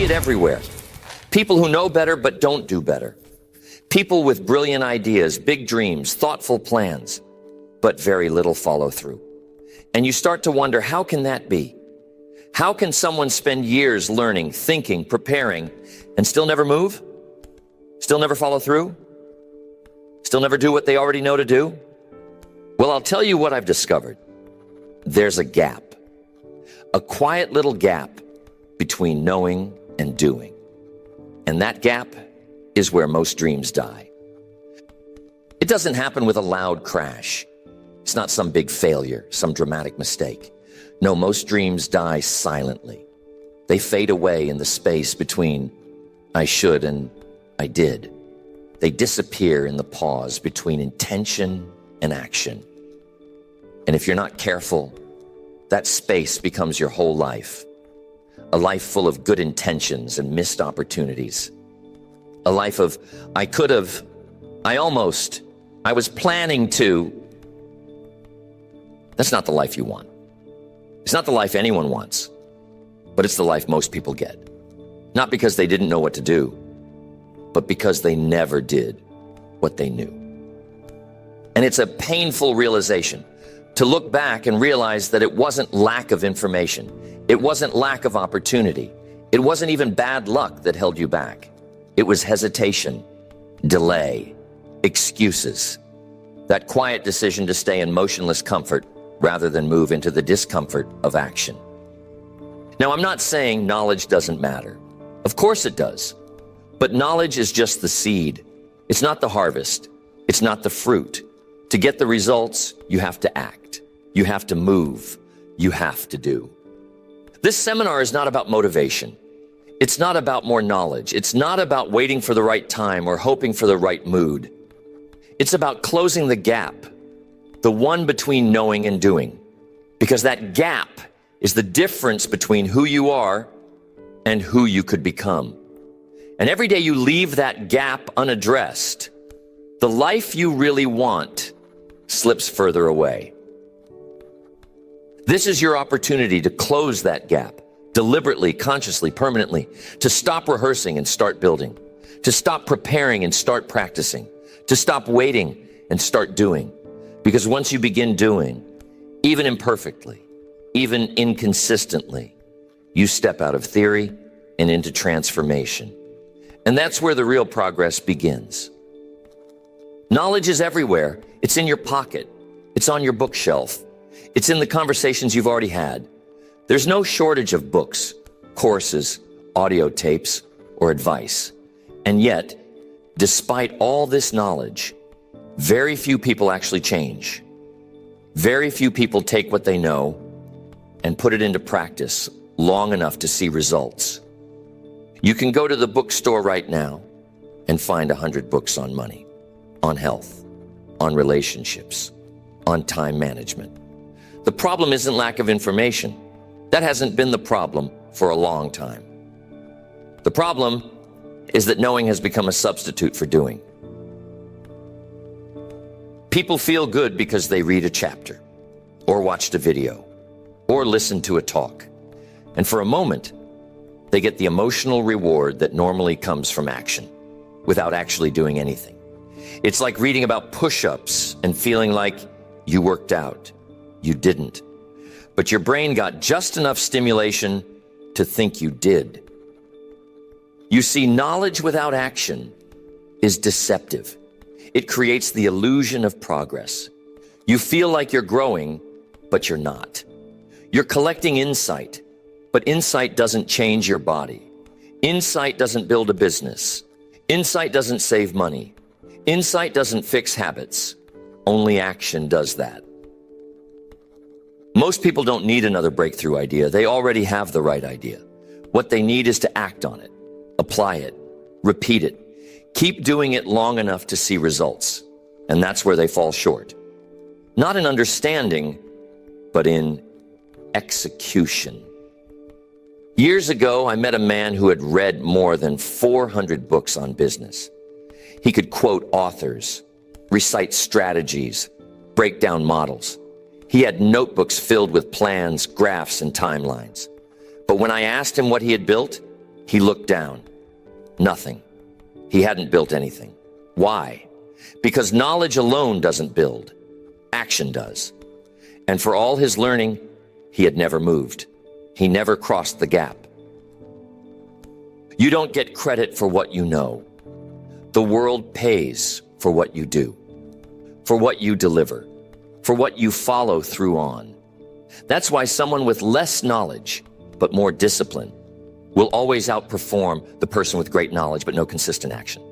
see it everywhere. People who know better but don't do better. People with brilliant ideas, big dreams, thoughtful plans, but very little follow through. And you start to wonder, how can that be? How can someone spend years learning, thinking, preparing, and still never move? Still never follow through? Still never do what they already know to do? Well, I'll tell you what I've discovered. There's a gap. A quiet little gap between knowing and doing. And that gap is where most dreams die. It doesn't happen with a loud crash. It's not some big failure, some dramatic mistake. No, most dreams die silently. They fade away in the space between I should and I did. They disappear in the pause between intention and action. And if you're not careful, that space becomes your whole life. A life full of good intentions and missed opportunities. A life of, I could have, I almost, I was planning to. That's not the life you want. It's not the life anyone wants, but it's the life most people get. Not because they didn't know what to do, but because they never did what they knew. And it's a painful realization to look back and realize that it wasn't lack of information. It wasn't lack of opportunity. It wasn't even bad luck that held you back. It was hesitation, delay, excuses. That quiet decision to stay in motionless comfort rather than move into the discomfort of action. Now, I'm not saying knowledge doesn't matter. Of course it does. But knowledge is just the seed. It's not the harvest. It's not the fruit. To get the results, you have to act. You have to move. You have to do. This seminar is not about motivation. It's not about more knowledge. It's not about waiting for the right time or hoping for the right mood. It's about closing the gap, the one between knowing and doing. Because that gap is the difference between who you are and who you could become. And every day you leave that gap unaddressed, the life you really want slips further away. This is your opportunity to close that gap, deliberately, consciously, permanently, to stop rehearsing and start building, to stop preparing and start practicing, to stop waiting and start doing. Because once you begin doing, even imperfectly, even inconsistently, you step out of theory and into transformation. And that's where the real progress begins. Knowledge is everywhere. It's in your pocket. It's on your bookshelf. It's in the conversations you've already had. There's no shortage of books, courses, audio tapes, or advice. And yet, despite all this knowledge, very few people actually change. Very few people take what they know and put it into practice long enough to see results. You can go to the bookstore right now and find 100 books on money, on health, on relationships, on time management. The problem isn't lack of information. That hasn't been the problem for a long time. The problem is that knowing has become a substitute for doing. People feel good because they read a chapter, or watched a video, or listened to a talk. And for a moment, they get the emotional reward that normally comes from action, without actually doing anything. It's like reading about push-ups and feeling like you worked out. You didn't. But your brain got just enough stimulation to think you did. You see, knowledge without action is deceptive. It creates the illusion of progress. You feel like you're growing, but you're not. You're collecting insight, but insight doesn't change your body. Insight doesn't build a business. Insight doesn't save money. Insight doesn't fix habits. Only action does that. Most people don't need another breakthrough idea. They already have the right idea. What they need is to act on it, apply it, repeat it. Keep doing it long enough to see results. And that's where they fall short. Not in understanding, but in execution. Years ago, I met a man who had read more than 400 books on business. He could quote authors, recite strategies, break down models. He had notebooks filled with plans, graphs, and timelines. But when I asked him what he had built, He looked down. Nothing. He hadn't built anything. Why? Because knowledge alone doesn't build. Action does. And for all his learning, he had never moved. He never crossed the gap. You don't get credit for what you know. The world pays for what you do, for what you deliver, for what you follow through on. That's why someone with less knowledge, but more discipline, will always outperform the person with great knowledge, but no consistent action.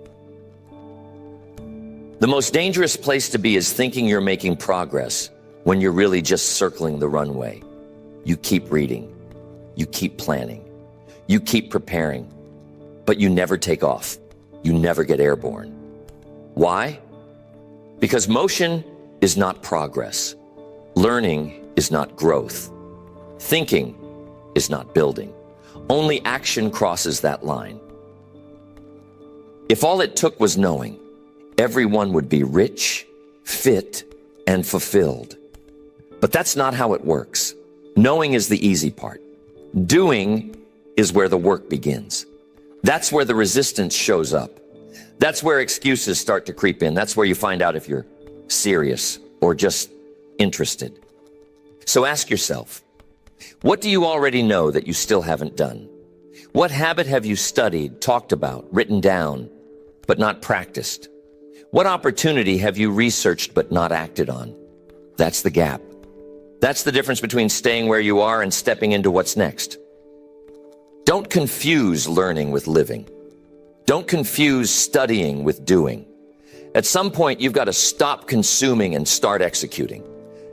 The most dangerous place to be is thinking you're making progress when you're really just circling the runway. You keep reading, you keep planning, you keep preparing, but you never take off. You never get airborne. Why? Because motion is not progress. Learning is not growth. Thinking is not building. Only action crosses that line. If all it took was knowing, everyone would be rich, fit, and fulfilled. But that's not how it works. Knowing is the easy part. Doing is where the work begins. That's where the resistance shows up. That's where excuses start to creep in. That's where you find out if you're serious or just interested. So ask yourself, what do you already know that you still haven't done? What habit have you studied, talked about, written down, but not practiced? What opportunity have you researched but not acted on? That's the gap. That's the difference between staying where you are and stepping into what's next. Don't confuse learning with living. Don't confuse studying with doing. At some point, you've got to stop consuming and start executing.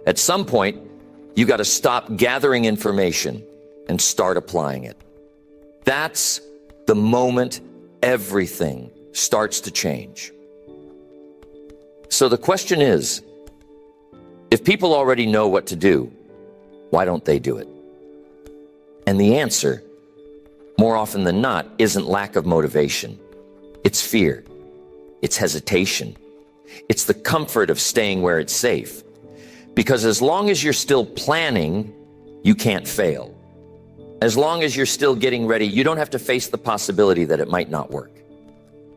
At some point, you've got to stop gathering information and start applying it. That's the moment everything starts to change. So the question is, if people already know what to do, why don't they do it? And the answer, more often than not, isn't lack of motivation. It's fear. It's hesitation. It's the comfort of staying where it's safe. Because as long as you're still planning, you can't fail. As long as you're still getting ready, you don't have to face the possibility that it might not work.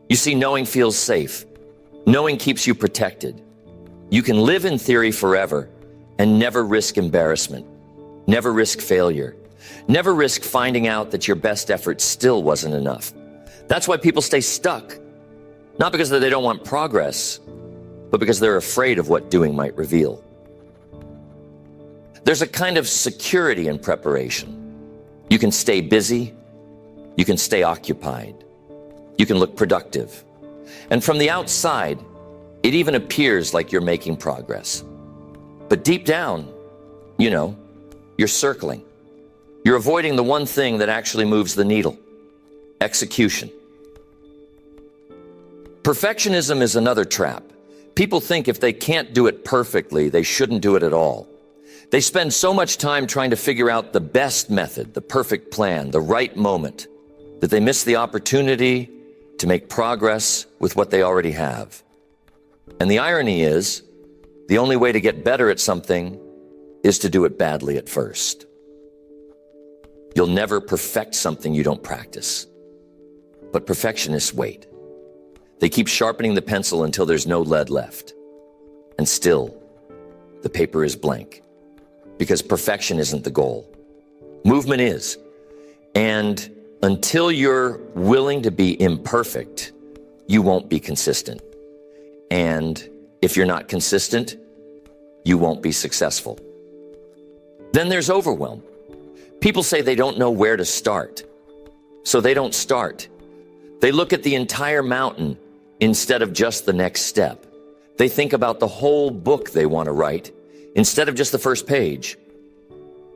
You see, knowing feels safe. Knowing keeps you protected. You can live in theory forever and never risk embarrassment, never risk failure, never risk finding out that your best effort still wasn't enough. That's why people stay stuck, not because they don't want progress, but because they're afraid of what doing might reveal. There's a kind of security in preparation. You can stay busy, you can stay occupied, you can look productive. And from the outside, it even appears like you're making progress. But deep down, you're circling. You're avoiding the one thing that actually moves the needle: execution. Perfectionism is another trap. People think if they can't do it perfectly, they shouldn't do it at all. They spend so much time trying to figure out the best method, the perfect plan, the right moment, that they miss the opportunity to make progress with what they already have. And the irony is, the only way to get better at something is to do it badly at first. You'll never perfect something you don't practice. But perfectionists wait. They keep sharpening the pencil until there's no lead left. And still, the paper is blank. Because perfection isn't the goal. Movement is. And until you're willing to be imperfect, you won't be consistent. And if you're not consistent, you won't be successful. Then there's overwhelm. People say they don't know where to start, so they don't start. They look at the entire mountain instead of just the next step. They think about the whole book they want to write instead of just the first page.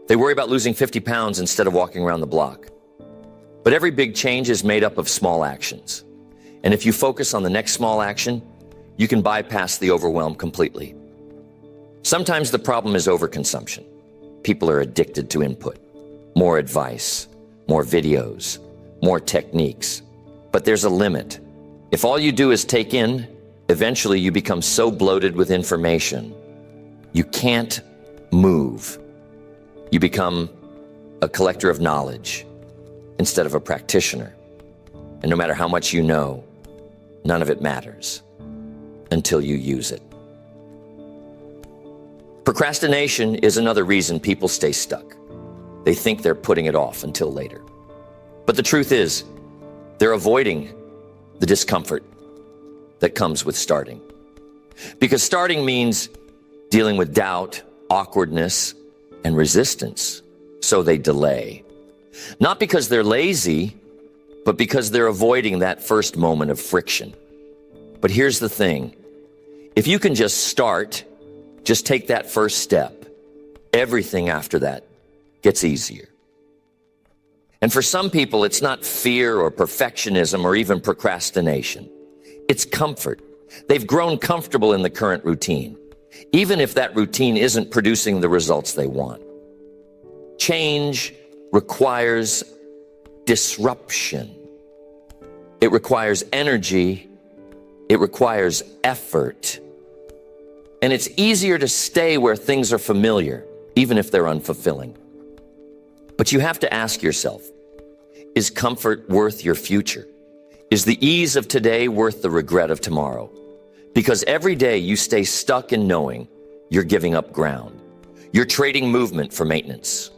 They worry about losing 50 pounds instead of walking around the block. But every big change is made up of small actions. And if you focus on the next small action, you can bypass the overwhelm completely. Sometimes the problem is overconsumption. People are addicted to input. More advice, more videos, more techniques. But there's a limit. If all you do is take in, eventually you become so bloated with information, you can't move. You become a collector of knowledge instead of a practitioner. And no matter how much you know, none of it matters until you use it. Procrastination is another reason people stay stuck. They think they're putting it off until later. But the truth is, they're avoiding the discomfort that comes with starting. Because starting means dealing with doubt, awkwardness, and resistance. So they delay. Not because they're lazy, but because they're avoiding that first moment of friction. But here's the thing. If you can just start, just take that first step, everything after that gets easier. And for some people, it's not fear or perfectionism or even procrastination. It's comfort. They've grown comfortable in the current routine, even if that routine isn't producing the results they want. Change requires disruption. It requires energy. It requires effort. And it's easier to stay where things are familiar, even if they're unfulfilling. But you have to ask yourself, is comfort worth your future? Is the ease of today worth the regret of tomorrow? Because every day you stay stuck in knowing you're giving up ground. You're trading movement for maintenance.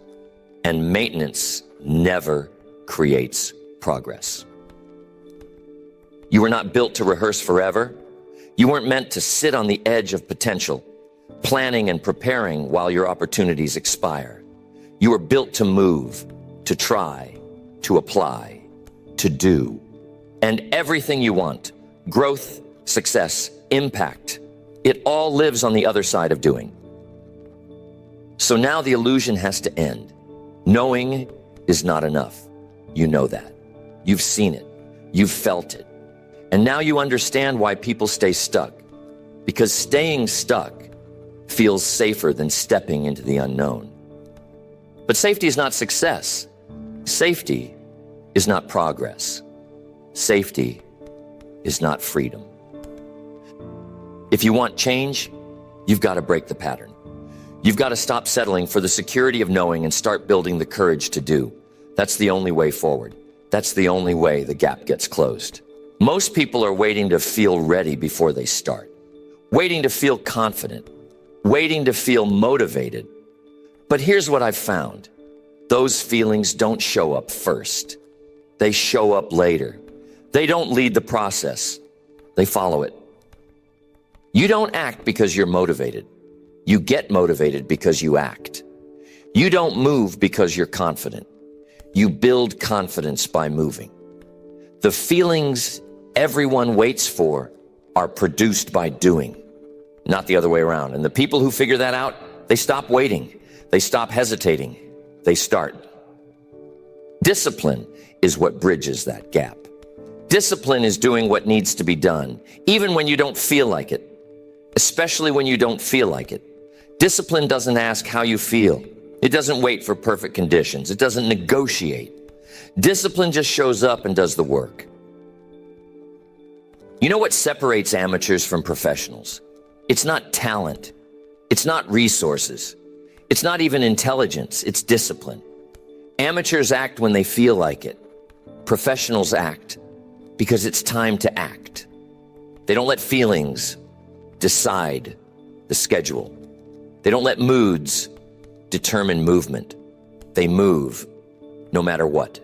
And maintenance never creates progress. You were not built to rehearse forever. You weren't meant to sit on the edge of potential, planning and preparing while your opportunities expire. You were built to move, to try, to apply, to do. And everything you want, growth, success, impact, it all lives on the other side of doing. So now the illusion has to end. Knowing is not enough. You know that. You've seen it. You've felt it. And now you understand why people stay stuck. Because staying stuck feels safer than stepping into the unknown. But safety is not success. Safety is not progress. Safety is not freedom. If you want change, you've got to break the pattern. You've got to stop settling for the security of knowing and start building the courage to do. That's the only way forward. That's the only way the gap gets closed. Most people are waiting to feel ready before they start, waiting to feel confident, waiting to feel motivated. But here's what I've found. Those feelings don't show up first. They show up later. They don't lead the process. They follow it. You don't act because you're motivated. You get motivated because you act. You don't move because you're confident. You build confidence by moving. The feelings everyone waits for are produced by doing, not the other way around. And the people who figure that out, they stop waiting. They stop hesitating. They start. Discipline is what bridges that gap. Discipline is doing what needs to be done, even when you don't feel like it, especially when you don't feel like it. Discipline doesn't ask how you feel. It doesn't wait for perfect conditions. It doesn't negotiate. Discipline just shows up and does the work. You know what separates amateurs from professionals? It's not talent. It's not resources. It's not even intelligence. It's discipline. Amateurs act when they feel like it. Professionals act because it's time to act. They don't let feelings decide the schedule. They don't let moods determine movement. They move no matter what.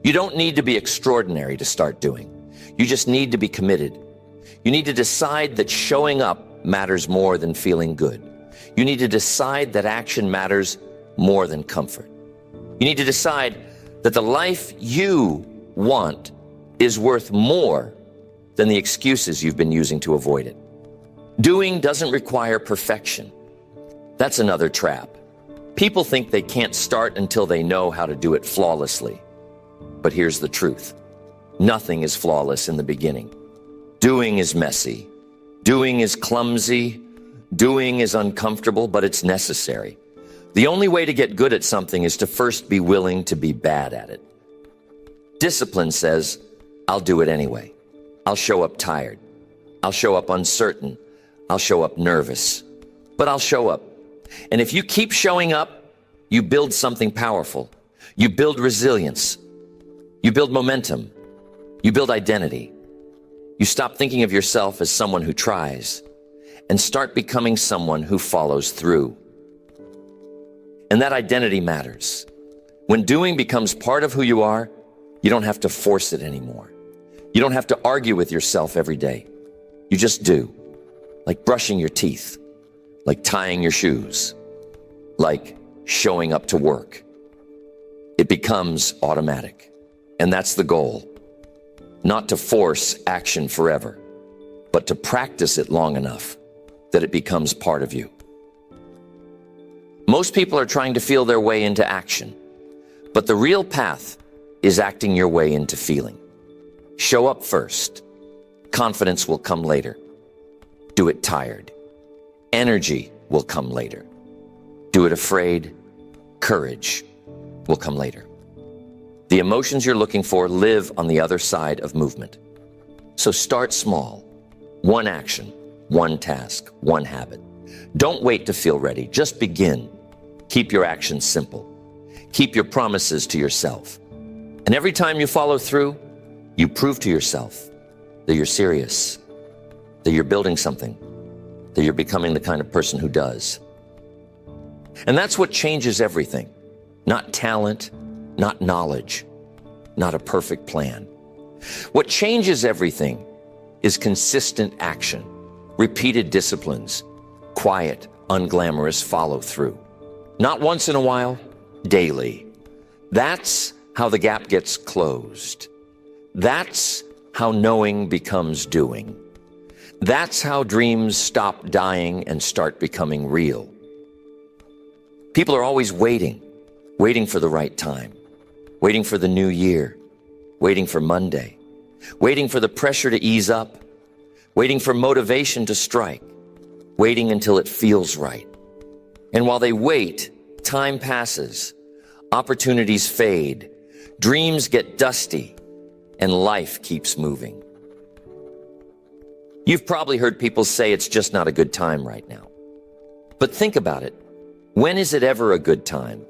You don't need to be extraordinary to start doing. You just need to be committed. You need to decide that showing up matters more than feeling good. You need to decide that action matters more than comfort. You need to decide that the life you want is worth more than the excuses you've been using to avoid it. Doing doesn't require perfection. That's another trap. People think they can't start until they know how to do it flawlessly. But here's the truth. Nothing is flawless in the beginning. Doing is messy. Doing is clumsy. Doing is uncomfortable, but it's necessary. The only way to get good at something is to first be willing to be bad at it. Discipline says, I'll do it anyway. I'll show up tired. I'll show up uncertain. I'll show up nervous. But I'll show up. And if you keep showing up, you build something powerful. You build resilience. You build momentum. You build identity. You stop thinking of yourself as someone who tries and start becoming someone who follows through. And that identity matters. When doing becomes part of who you are, you don't have to force it anymore. You don't have to argue with yourself every day. You just do. Like brushing your teeth, like tying your shoes, like showing up to work. It becomes automatic. And that's the goal. Not to force action forever, but to practice it long enough that it becomes part of you. Most people are trying to feel their way into action, but the real path is acting your way into feeling. Show up first. Confidence will come later. Do it tired. Energy will come later. Do it afraid. Courage will come later. The emotions you're looking for live on the other side of movement. So start small. One action, one task, one habit. Don't wait to feel ready. Just begin. Keep your actions simple. Keep your promises to yourself. And every time you follow through, you prove to yourself that you're serious, that you're building something, that you're becoming the kind of person who does. And that's what changes everything. Not talent, not knowledge, not a perfect plan. What changes everything is consistent action, repeated disciplines, quiet, unglamorous follow through. Not once in a while, daily. That's how the gap gets closed. That's how knowing becomes doing. That's how dreams stop dying and start becoming real. People are always waiting for the right time, waiting for the new year, waiting for Monday, waiting for the pressure to ease up, waiting for motivation to strike, waiting until it feels right. And while they wait, time passes, opportunities fade, dreams get dusty, and life keeps moving. You've probably heard people say it's just not a good time right now. But think about it. When is it ever a good time?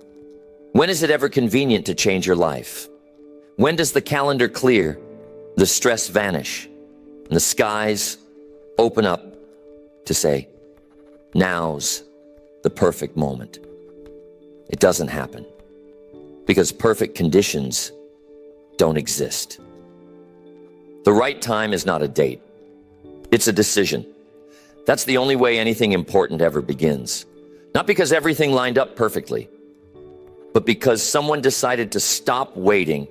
When is it ever convenient to change your life? When does the calendar clear, the stress vanish, and the skies open up to say, now's the perfect moment? It doesn't happen because perfect conditions don't exist. The right time is not a date. It's a decision. That's the only way anything important ever begins. Not because everything lined up perfectly, but because someone decided to stop waiting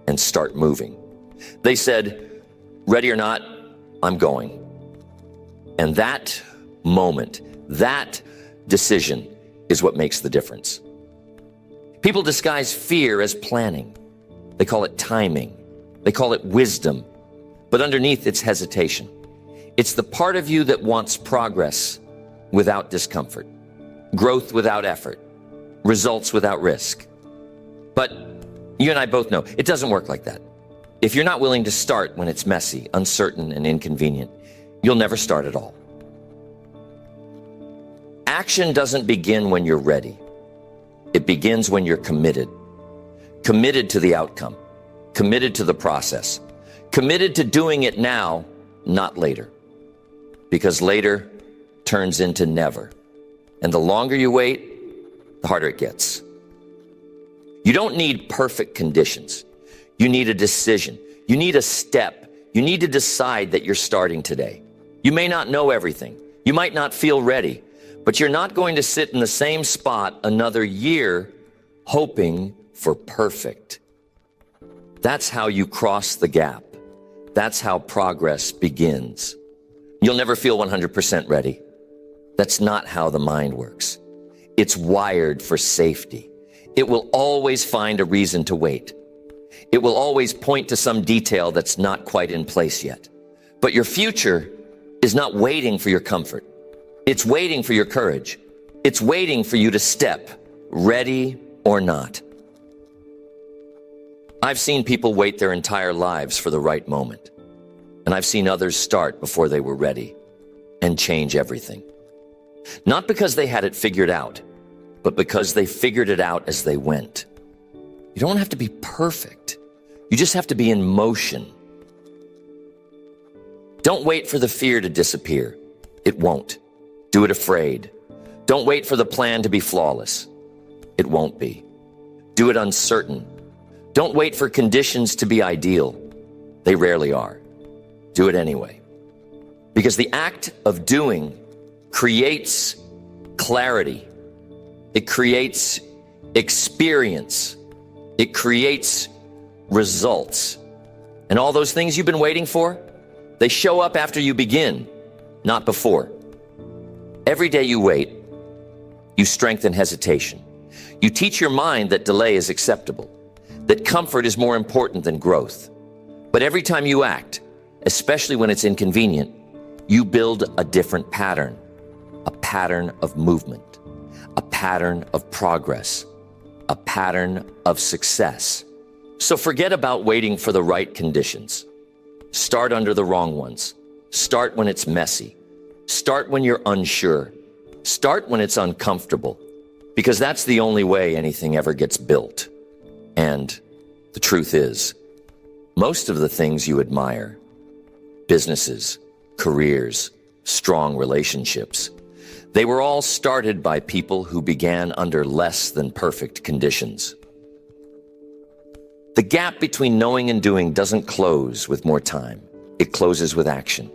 and start moving. They said, ready or not, I'm going. And that moment, that decision is what makes the difference. People disguise fear as planning. They call it timing. They call it wisdom. But underneath, it's hesitation. It's the part of you that wants progress without discomfort, growth without effort, results without risk. But you and I both know it doesn't work like that. If you're not willing to start when it's messy, uncertain, and inconvenient, you'll never start at all. Action doesn't begin when you're ready. It begins when you're committed. Committed to the outcome. Committed to the process. Committed to doing it now, not later. Because later turns into never. And the longer you wait, the harder it gets. You don't need perfect conditions. You need a decision. You need a step. You need to decide that you're starting today. You may not know everything. You might not feel ready, but you're not going to sit in the same spot another year hoping for perfect. That's how you cross the gap. That's how progress begins. You'll never feel 100% ready. That's not how the mind works. It's wired for safety. It will always find a reason to wait. It will always point to some detail that's not quite in place yet. But your future is not waiting for your comfort. It's waiting for your courage. It's waiting for you to step, ready or not. I've seen people wait their entire lives for the right moment. And I've seen others start before they were ready and change everything. Not because they had it figured out, but because they figured it out as they went. You don't have to be perfect. You just have to be in motion. Don't wait for the fear to disappear. It won't. Do it afraid. Don't wait for the plan to be flawless. It won't be. Do it uncertain. Don't wait for conditions to be ideal. They rarely are. Do it anyway. Because the act of doing creates clarity. It creates experience. It creates results. And all those things you've been waiting for, they show up after you begin, not before. Every day you wait, you strengthen hesitation. You teach your mind that delay is acceptable, that comfort is more important than growth. But every time you act, especially when it's inconvenient, you build a different pattern, a pattern of movement, a pattern of progress, a pattern of success. So forget about waiting for the right conditions. Start under the wrong ones. Start when it's messy. Start when you're unsure. Start when it's uncomfortable, because that's the only way anything ever gets built. And the truth is, most of the things you admire, businesses, careers, strong relationships, they were all started by people who began under less than perfect conditions. The gap between knowing and doing doesn't close with more time. It closes with action.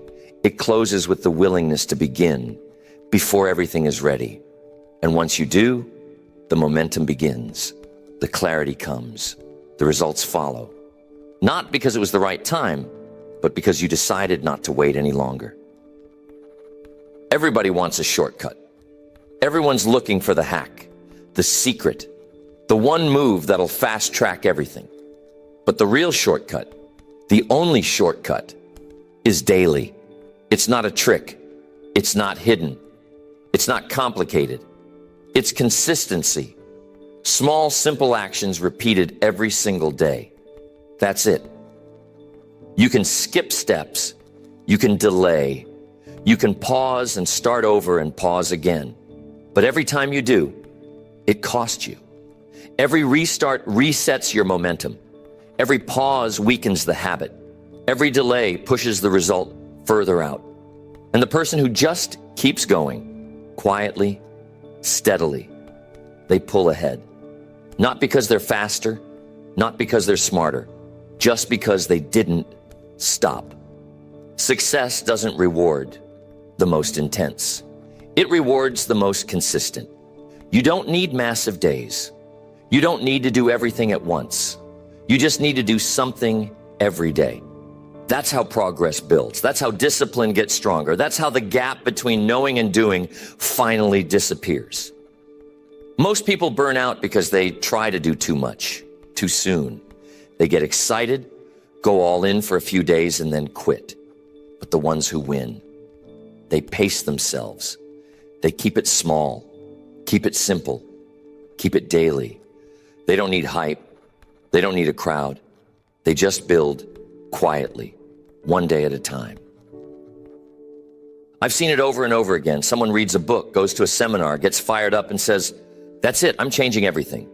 It closes with the willingness to begin before everything is ready. And once you do, the momentum begins. The clarity comes. The results follow. Not because it was the right time, but because you decided not to wait any longer. Everybody wants a shortcut. Everyone's looking for the hack, the secret, the one move that'll fast track everything. But the real shortcut, the only shortcut, is daily. It's not a trick. It's not hidden. It's not complicated. It's consistency. Small, simple actions repeated every single day. That's it. You can skip steps. You can delay. You can pause and start over and pause again. But every time you do, it costs you. Every restart resets your momentum. Every pause weakens the habit. Every delay pushes the result further out. And the person who just keeps going, quietly, steadily, they pull ahead. Not because they're faster, not because they're smarter, just because they didn't stop. Success doesn't reward the most intense. It rewards the most consistent. You don't need massive days. You don't need to do everything at once. You just need to do something every day. That's how progress builds. That's how discipline gets stronger. That's how the gap between knowing and doing finally disappears. Most people burn out because they try to do too much, too soon. They get excited, go all in for a few days, and then quit. But the ones who win, they pace themselves. They keep it small, keep it simple, keep it daily. They don't need hype. They don't need a crowd. They just build quietly, one day at a time. I've seen it over and over again. Someone reads a book, goes to a seminar, gets fired up and says, "That's it, I'm changing everything."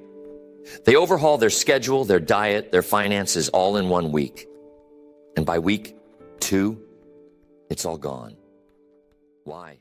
They overhaul their schedule, their diet, their finances all in 1 week. And by week 2, it's all gone. Why?